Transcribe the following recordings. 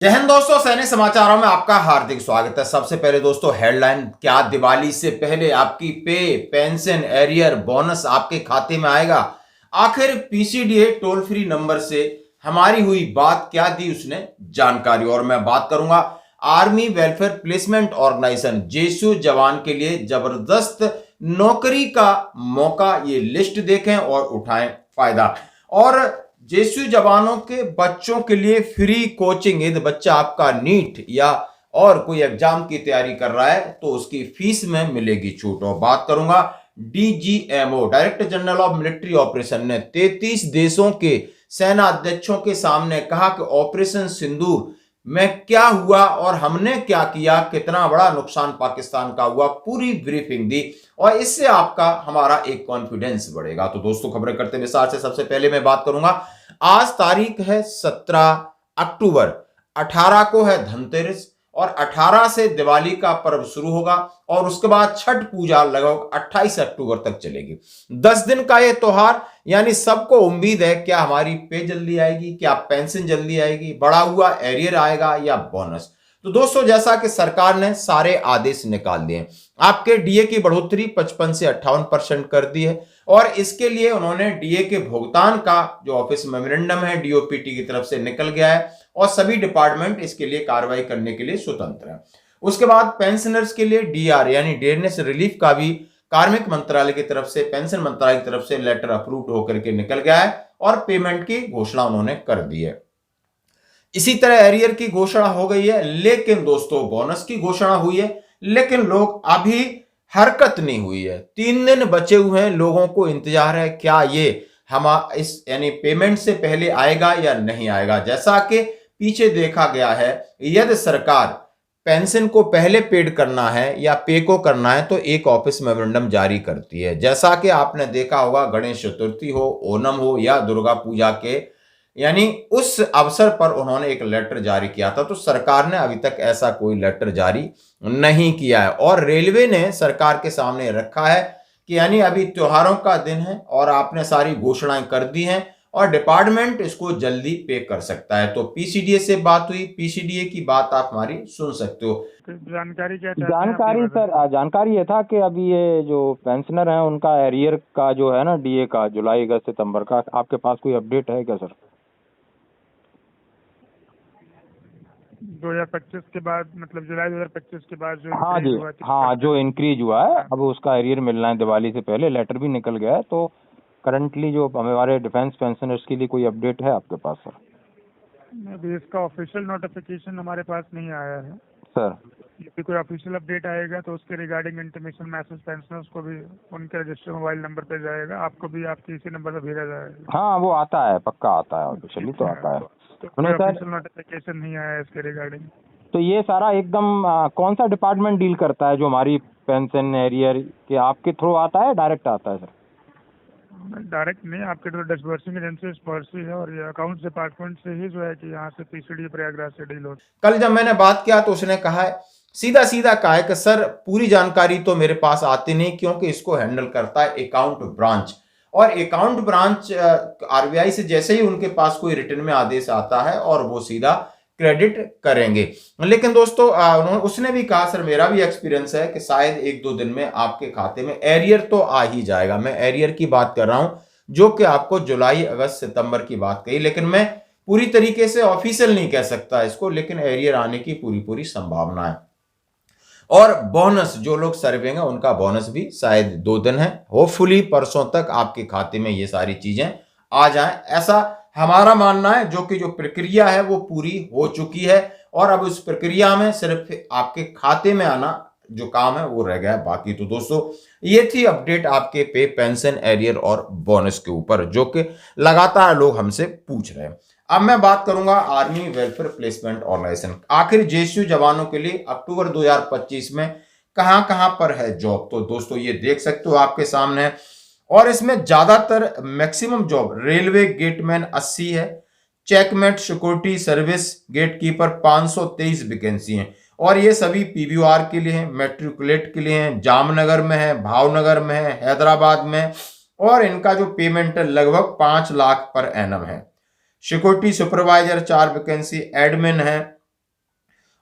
जय हिंद दोस्तों, सैनिक समाचारों में आपका हार्दिक स्वागत है। सबसे पहले दोस्तों हेडलाइन, क्या दिवाली से पहले आपकी पे, पेंशन, एरियर, बोनस आपके खाते में आएगा? आखिर पीसीडीए टोल फ्री नंबर से हमारी हुई बात, क्या दी उसने जानकारी। और मैं बात करूंगा आर्मी वेलफेयर प्लेसमेंट ऑर्गेनाइजेशन जेएसयू जवान के लिए जबरदस्त नौकरी का मौका। ये लिस्ट देखें और उठाएं फायदा। और जेएसयू जवानों के बच्चों के लिए फ्री कोचिंग, यदि बच्चा आपका नीट या और कोई एग्जाम की तैयारी कर रहा है तो उसकी फीस में मिलेगी छूट। और बात करूंगा DGMO director general of military operation ने 33 देशों के सेना अध्यक्षों के सामने कहा कि ऑपरेशन सिंदूर में क्या हुआ और हमने क्या किया, कितना बड़ा नुकसान पाकिस्तान का हुआ, पूरी ब्रीफिंग दी और इससे आपका हमारा एक कॉन्फिडेंस बढ़ेगा। तो दोस्तों खबरें करते विस्तार से। सबसे पहले मैं बात करूंगा, आज तारीख है 17 अक्टूबर, 18 को है धनतेरस और 18 से दिवाली का पर्व शुरू होगा और उसके बाद छठ पूजा लगभग 28 अक्टूबर तक चलेगी। 10 दिन का यह त्योहार, यानी सबको उम्मीद है क्या हमारी पे जल्दी आएगी, क्या पेंशन जल्दी आएगी, बड़ा हुआ एरियर आएगा या बोनस। तो दोस्तों जैसा कि सरकार ने सारे आदेश निकाल दिए, आपके डीए की बढ़ोतरी 55 से 58% कर दी है और इसके लिए उन्होंने डीए के भुगतान का जो ऑफिस मेमोरेंडम है डीओपीटी की तरफ से निकल गया है और सभी डिपार्टमेंट इसके लिए कार्रवाई करने के लिए स्वतंत्र है। उसके बाद पेंशनर्स के लिए डीआर यानी डेयरनेस रिलीफ का भी कार्मिक मंत्रालय की तरफ से, पेंशन मंत्रालय की तरफ से लेटर अप्रूव्ड होकर के निकल गया है और पेमेंट की घोषणा उन्होंने कर दी है। इसी तरह एरियर की घोषणा हो गई है, लेकिन दोस्तों बोनस की घोषणा हुई है, लेकिन लोग अभी हरकत नहीं हुई है। 3 दिन बचे हुए हैं, लोगों को इंतजार है क्या ये हम इस यानी पेमेंट से पहले आएगा या नहीं आएगा। जैसा कि पीछे देखा गया है, यदि सरकार पेंशन को पहले पेड करना है या पे को करना है तो एक ऑफिस मेमोरेंडम जारी करती है। जैसा कि आपने देखा होगा गणेश चतुर्थी हो, ओणम हो या दुर्गा पूजा के यानी उस अवसर पर उन्होंने एक लेटर जारी किया था। तो सरकार ने अभी तक ऐसा कोई लेटर जारी नहीं किया है और रेलवे ने सरकार के सामने रखा है कि यानी अभी त्योहारों का दिन है और आपने सारी घोषणाएं कर दी हैं और डिपार्टमेंट इसको जल्दी पे कर सकता है। तो पीसीडीए से बात हुई, पीसीडीए की बात आप हमारी सुन सकते हो। जानकारी क्या जानकारी सर, जानकारी ये था कि अभी ये जो पेंशनर हैं उनका एरियर का जो है ना डीए का जुलाई अगस्त सितंबर का, आपके पास कोई अपडेट है क्या सर? 2025 के बाद, मतलब जुलाई 2025 के बाद जो हाँ जी, हाँ जो इंक्रीज हुआ है अब उसका एरियर मिलना है दिवाली से पहले, लेटर भी निकल गया है। तो करंटली जो हमारे डिफेंस पेंशनर्स के लिए कोई अपडेट है आपके पास सर? अभी इसका ऑफिशियल नोटिफिकेशन हमारे पास नहीं आया है सर। यदि कोई ऑफिशियल अपडेट आएगा तो उसके रिगार्डिंग इंटीमेशन मैसेज पेंशनर्स को भी उनके रजिस्टर्ड मोबाइल नंबर पे जाएगा, आपको भी आपके इसी नंबर पे भेजा जाएगा। हाँ वो आता है, पक्का आता है, ऑफिशियली तो आता है। तो कोई ऑफिशियल नोटिफिकेशन नहीं आया है इसके रिगार्डिंग। तो ये सारा एकदम कौन सा डिपार्टमेंट डील करता है जो हमारी पेंशन एरियर के आपके थ्रू आता है, डायरेक्ट आता है सर? डायरेक्ट नहीं, आपके तो डिसबर्सिंग एजेंसी पॉलिसी है और ये अकाउंट्स डिपार्टमेंट से ही जो है कि यहाँ से पीसीडी प्रयागराज से डील होती है। कल जब मैंने बात किया तो उसने कहा है, सीधा सीधा कहा है कि सर पूरी जानकारी तो मेरे पास आती नहीं क्योंकि इसको हैंडल करता है अकाउंट ब्रांच और अकाउंट ब्रांच आरबीआई से जैसे ही उनके पास कोई रिटर्न में आदेश आता है और वो सीधा क्रेडिट करेंगे। लेकिन दोस्तों उसने भी कहा सर मेरा भी एक्सपीरियंस है कि शायद 1-2 दिन में आपके खाते में एरियर तो आ ही जाएगा। मैं एरियर की बात कर रहा हूं जो कि आपको जुलाई अगस्त सितंबर की बात कही, लेकिन मैं पूरी तरीके से ऑफिशियल नहीं कह सकता इसको, लेकिन एरियर आने की पूरी संभावना है। और बोनस जो लोग सर्विंग है उनका बोनस भी शायद 2 दिन है, होपफुली परसों तक आपके खाते में ये सारी चीजें आ जाएं, ऐसा हमारा मानना है। जो कि जो प्रक्रिया है वो पूरी हो चुकी है और अब उस प्रक्रिया में सिर्फ आपके खाते में आना जो काम है वो रह गया है बाकी। तो दोस्तों ये थी अपडेट आपके पे, पेंशन, एरियर और बोनस के ऊपर जो कि लगातार लोग हमसे पूछ रहे हैं। अब मैं बात करूंगा आर्मी वेलफेयर प्लेसमेंट ऑर्गेनाइजेशन, आखिर जेएसयू जवानों के लिए अक्टूबर 2025 में कहां कहां पर है जॉब। तो दोस्तों ये देख सकते हो आपके सामने है और इसमें ज्यादातर मैक्सिमम जॉब रेलवे गेटमैन 80 है, checkmate security service gatekeeper 523 vacancy हैं और ये सभी पीबीआर के लिए हैं, मैट्रिकुलेट के लिए हैं, जामनगर में है, भावनगर में है, हैदराबाद में और इनका जो पेमेंट है लगभग 5 लाख पर एनम है। सिक्योरिटी सुपरवाइजर 4 वैकेंसी, एडमिन है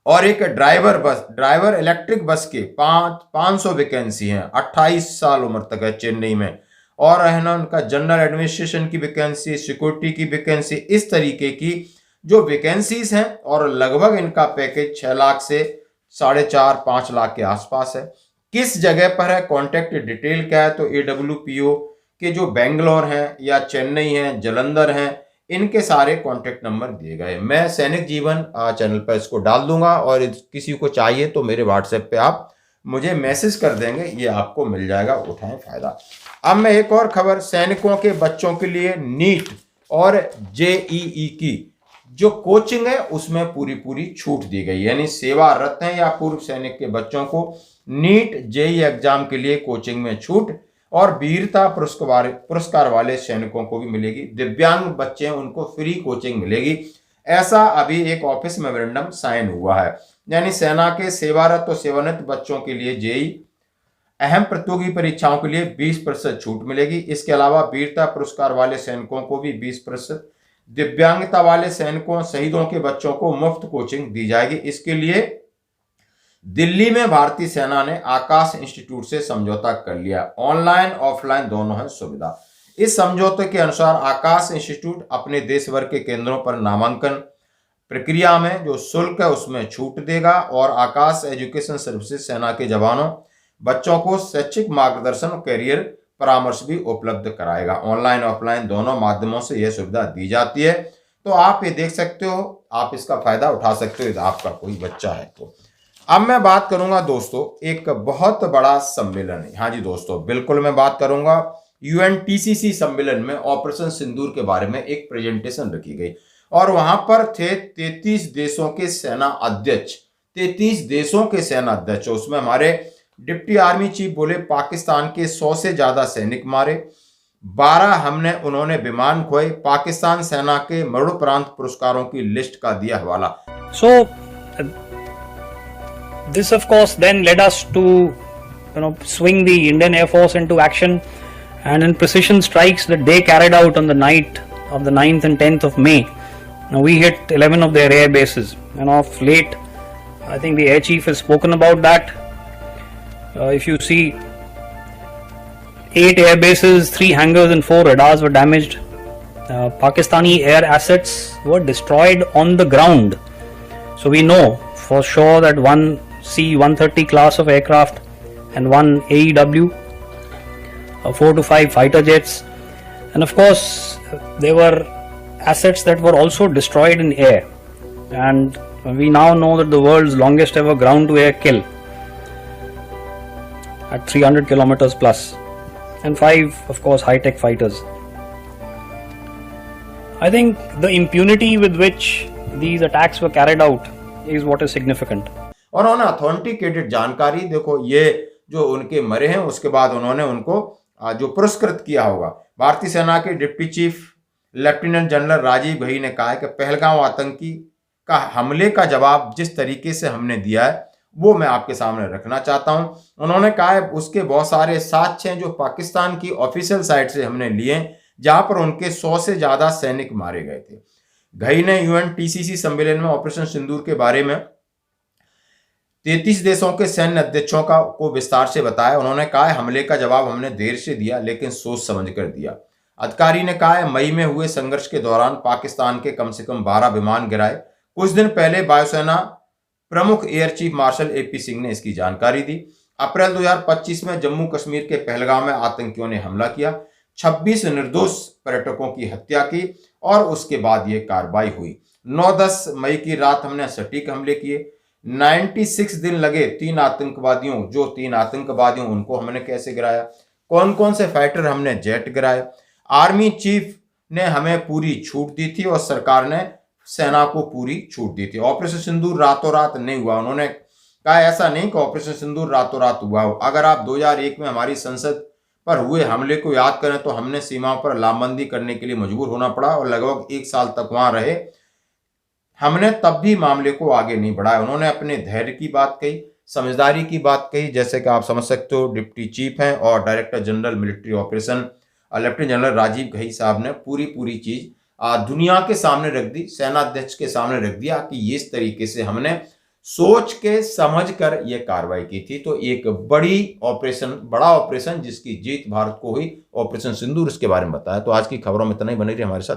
और एक ड्राइवर इलेक्ट्रिक बस के 500 वैकेंसी हैं, 28 साल उम्र तक है चेन्नई में। और है ना उनका जनरल एडमिनिस्ट्रेशन की वैकेंसी, सिक्योरिटी की वैकेंसी, इस तरीके की जो वैकेंसीज हैं। और लगभग इनका पैकेज 6 लाख से 4.5-5 लाख के आसपास है। किस जगह पर है, कॉन्टैक्ट डिटेल क्या है, तो AWPO के जो बेंगलोर हैं या चेन्नई हैं, जलंधर हैं, इनके सारे कॉन्टैक्ट नंबर दिए गए। मैं सैनिक जीवन चैनल पर इसको डाल दूंगा और किसी को चाहिए तो मेरे व्हाट्सएप पे आप मुझे मैसेज कर देंगे, ये आपको मिल जाएगा, उठाएं फायदा। अब मैं एक और खबर, सैनिकों के बच्चों के लिए नीट और JEE की जो कोचिंग है उसमें पूरी छूट दी गई। यानी सेवारत हैं या पूर्व सैनिक के बच्चों को नीट JEE एग्जाम के लिए कोचिंग में छूट, और वीरता पुरस्कार वाले सैनिकों को भी मिलेगी। दिव्यांग बच्चे हैं उनको फ्री कोचिंग मिलेगी। ऐसा अभी एक ऑफिस मेमोरेंडम साइन हुआ है। यानी सेना के सेवारत और सेवानिवृत्त बच्चों के लिए JEE अहम प्रतियोगी परीक्षाओं के लिए 20% छूट मिलेगी। इसके अलावा वीरता पुरस्कार वाले सैनिकों को भी 20%, दिव्यांगता वाले सैनिकों, शहीदों के बच्चों को मुफ्त कोचिंग दी जाएगी। इसके लिए दिल्ली में भारतीय सेना ने आकाश इंस्टीट्यूट से समझौता कर लिया। ऑनलाइन ऑफलाइन दोनों है सुविधा। इस समझौते के अनुसार आकाश इंस्टीट्यूट अपने देश भर के केंद्रों पर नामांकन प्रक्रिया में जो शुल्क है उसमें छूट देगा, और आकाश एजुकेशन सर्विसेज सेना के जवानों बच्चों को शैक्षिक मार्गदर्शन और कैरियर परामर्श भी उपलब्ध कराएगा। ऑनलाइन ऑफलाइन दोनों माध्यमों से यह सुविधा दी जाती है। तो आप ये देख सकते हो, आप इसका फायदा उठा सकते हो यदि आपका कोई बच्चा है तो। अब मैं बात करूंगा दोस्तों, एक बहुत बड़ा सम्मेलन है। हाँ जी दोस्तों, बिल्कुल मैं बात करूंगा UNTCC सम्मेलन में ऑपरेशन सिंदूर के बारे में एक प्रेजेंटेशन रखी गई, और वहां पर थे 33 देशों के सेना अध्यक्ष। 33 देशों के सेना अध्यक्ष, उसमें हमारे डिप्टी आर्मी चीफ बोले पाकिस्तान के 100 से ज्यादा सैनिक मारे, 12 उन्होंने विमान खोए। पाकिस्तान सेना के मरणोपरांत पुरस्कारों की लिस्ट का दिया हवाला। So this of course then led us to swing the Indian Air Force into action, and in precision strikes that they carried out on the night of the 9th and 10th of May, now we hit 11 of their air bases, and of late I think the air chief has spoken about that. If you see, 8 air bases, 3 hangars and 4 radars were damaged. Pakistani air assets were destroyed on the ground. So we know for sure that one C-130 class of aircraft and one AEW, 4 to 5 fighter jets, and of course there were assets that were also destroyed in air. And we now know that the world's longest ever ground to air kill at 300 kilometers plus, and 5 of course high tech fighters. I think the impunity with which these attacks were carried out is what is significant. और उन्होंने authenticated जानकारी, देखो ये जो उनके मरे हैं उसके बाद उन्होंने उनको जो पुरस्कृत किया होगा। भारतीय सेना के deputy chief lieutenant general Rajiv Ghai ने कहा है कि पहलगाम आतंकी का हमले का जवाब जिस तरीके से हमने दिया है वो मैं आपके सामने रखना चाहता हूं। उन्होंने कहा है उसके बहुत सारे साक्ष्य हैं जो पाकिस्तान की ऑफिशियल साइट से हमने लिए, जहां पर उनके 100 से ज्यादा सैनिक मारे गए थे। घई ने UNTCC सम्मेलन में ऑपरेशन सिंदूर के बारे में 33 देशों के सैन्य अध्यक्षों को विस्तार से बताया। उन्होंने कहा है हमले का जवाब हमने देर से दिया लेकिन सोच समझ कर दिया। अधिकारी ने कहा है मई में हुए संघर्ष के दौरान पाकिस्तान के कम से कम 12 विमान गिराए। कुछ दिन पहले वायुसेना प्रमुख air chief marshal AP Singh ने इसकी जानकारी दी। अप्रैल 2025 में जम्मू कश्मीर के पहलगाम में आतंकियों ने हमला किया, 26 निर्दोष पर्यटकों की हत्या की और उसके बाद ये कार्रवाई हुई। 9-10 मई की रात हमने सटीक हमले किए। 96 दिन लगे 3 आतंकवादियों उनको हमने कैसे गिराया, कौन कौन से फाइटर हमने जेट गिराए। आर्मी चीफ ने हमें पूरी छूट दी थी और सरकार ने सेना को पूरी छूट दी थी। ऑपरेशन सिंदूर रातों रात नहीं हुआ। उन्होंने कहा ऐसा नहीं कि ऑपरेशन सिंदूर रातों रात हुआ हो। अगर आप 2001 में हमारी संसद पर हुए हमले को याद करें तो हमने सीमाओं पर लामबंदी करने के लिए मजबूर होना पड़ा और लगभग 1 साल तक वहां रहे। हमने तब भी मामले को आगे नहीं बढ़ाया। उन्होंने अपने धैर्य की बात कही, समझदारी की बात कही, जैसे कि आप समझ सकते हो डिप्टी चीफ हैं और director general military operation lieutenant general Rajiv Ghai साहब ने पूरी चीज दुनिया के सामने रख दी, सेनाध्यक्ष के सामने रख दिया कि इस तरीके से हमने सोच के समझ कर यह कार्रवाई की थी। तो एक बड़ा ऑपरेशन जिसकी जीत भारत को हुई, ऑपरेशन सिंदूर, इसके बारे में बताया। तो आज की खबरों में इतना ही, बने रहिए हमारे साथ।